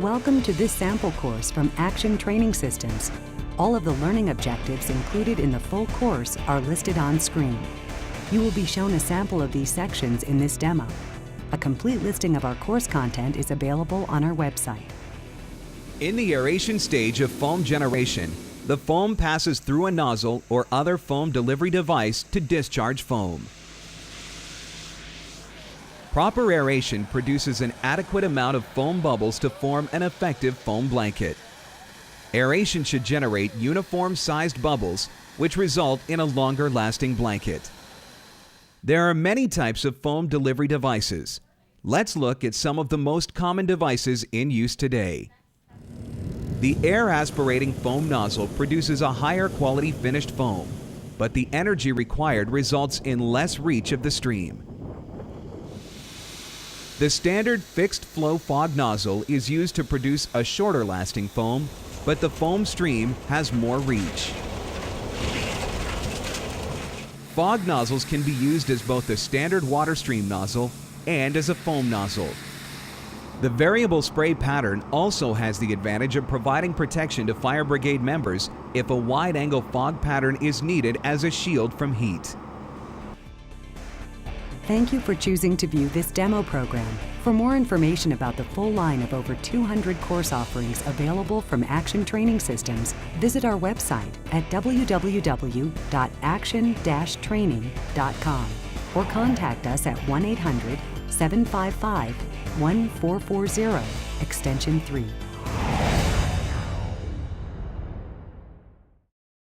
Welcome to this sample course from Action Training Systems. All of the learning objectives included in the full course are listed on screen. You will be shown a sample of these sections in this demo. A complete listing of our course content is available on our website. In the aeration stage of foam generation, the foam passes through a nozzle or other foam delivery device to discharge foam. Proper aeration produces an adequate amount of foam bubbles to form an effective foam blanket. Aeration should generate uniform-sized bubbles, which result in a longer-lasting blanket. There are many types of foam delivery devices. Let's look at some of the most common devices in use today. The air aspirating foam nozzle produces a higher quality finished foam, but the energy required results in less reach of the stream. The standard fixed flow fog nozzle is used to produce a shorter lasting foam, but the foam stream has more reach. Fog nozzles can be used as both a standard water stream nozzle and as a foam nozzle. The variable spray pattern also has the advantage of providing protection to fire brigade members if a wide-angle fog pattern is needed as a shield from heat. Thank you for choosing to view this demo program. For more information about the full line of over 200 course offerings available from Action Training Systems, visit our website at www.action-training.com or contact us at 1-800-755-1440, extension 3.